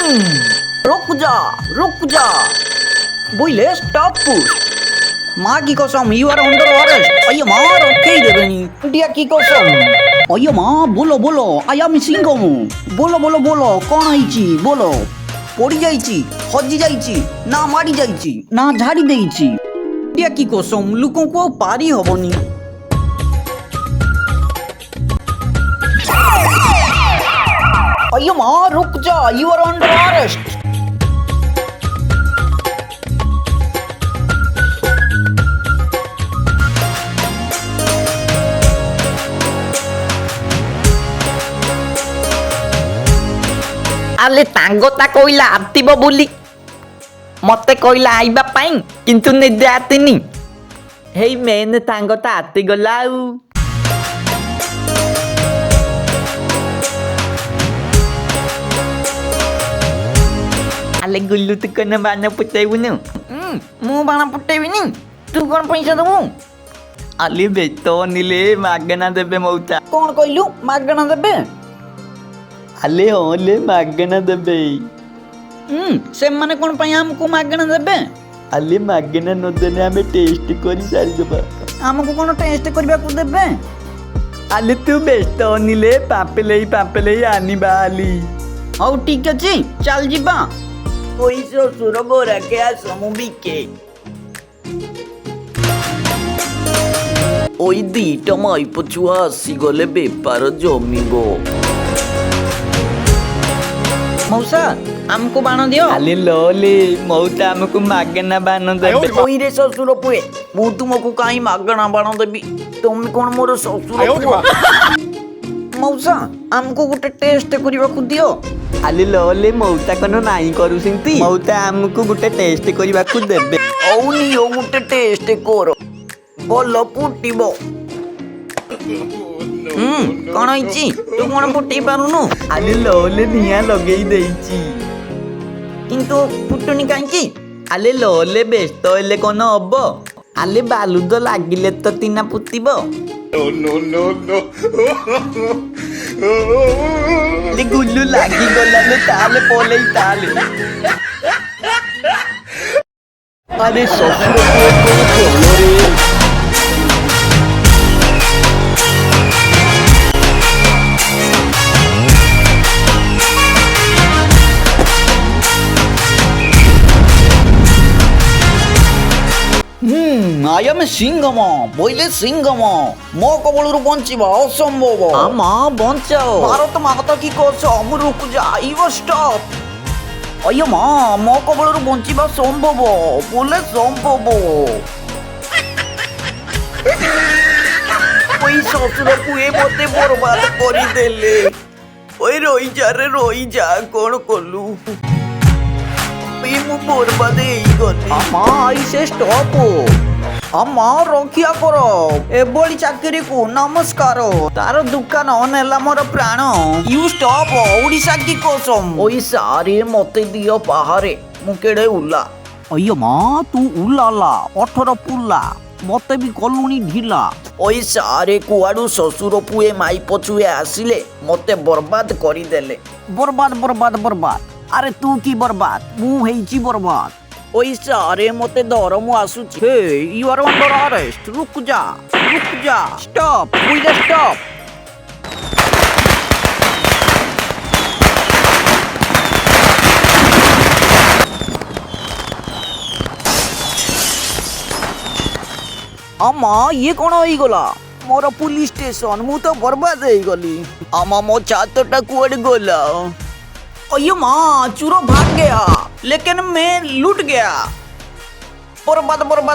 रुक जा बोले स्टॉप पुश माँ की कसम यू आर अंडर अरेस्ट अयो माँ रखे देबेनी इंडिया की कसम अयो माँ बोलो बोलो आई एम सिंघम बोलो बोलो बोलो कौन आईची बोलो पड़ी जाईची हजी जाईची ना मारी जाईची ना झाड़ी देईची इंडिया की कसम लोकों को पारी हबनी अयो माँ रुक जा यू आर अंडर अरेस्ट आले तांगता कोइला आतिबो बोली मते कोइला आइबा पाई किंतु निदे आतिनी हेई मेन तांगता आति गलाउ आले गुल्लू तू कन बाण पुटेबुनु मु बाण फुटेबिनी तू कौन पैसा दबु आले बेतो निले मागना देबे मौता कौन कहलु मागणा देबे आले ओले मागना देबे से माने कौन पई हमको मागणा देबे आले मागना न देने हमें टेस्ट करी सारी देबा हमको कौन टेस्ट करबा को देबे आले तू बेतो निले पापले आनी बाली हौ ठीक अछि चल जिबा ओई ससुर गोरा के आसमु बिके ओई दीटा माई पछुआ आसी गले बेपार जमिबो मौसा हमको बाण दियो आले लोले मौता हमको मागना बाण देबे ओई रे ससुर पुए मु तुमको काई मागणा बाण देबी तुम कौन मोर ससुर मौसा हमको गोटे टेस्ट करबा को दियो आले लोले मौता कनो नाही करू सिंती मौता हमको गुटे टेस्ट करबा को देबे औनी ओ गोटे टेस्ट करो बोलो पुटिबो कौन होइची तू कौन फुटई पारुनु आले लोले निया लगेई देइची किंतु फुटुनी कांची आले लोले बेस्त हेले कोन हबो आले बालुद लागिले तो तीना पुतिबो ले गुल्लू लागी गलाले ताले पोले ताले अरे ससुर को रे आई एम सिंघम बोले सिंघम मो कबलरू बंचिबा असंभव आमा बंचाओ भारत माता की कसम रुक जा यू स्टॉप अयो माँ मो कबलरू बंचिबा संभव बोले संभव ओई ससुर पुए मते बर्बाद करी देले ओई रोई जा कोन कोलू मु बर्बाद गली अम्मा ऐसे स्टॉप अम्मा रखिया करो ए बड़ी चाकरी को नमस्कार तार दुकान नेला मोर प्राण यू स्टॉप ओडिशा की कसम ओइसा रे मते दियो बाहरे मु केडे उल्ला अयो माँ तू उल्लाला 18 पुल्ला मते भी कलुनी ढिला ओइसा रे कुआडू ससुर पुए माई पछुए आसिले मते बर्बाद करी देले बर्बाद अरे तू की बर्बाद मु हेची बर्बाद ओइसा रे मते डर मु आसुची हे यू आर अंडर अरेस्ट रुक जा स्टॉप विल स्टॉप अम्मा ये कौन हो गला मोर पुलिस स्टेशन मु तो बर्बाद हो गली अम्मा मो छातटा कुआडे गला अयो माँ चूरो भाग गया लेकिन मैं लूट गया बर्बाद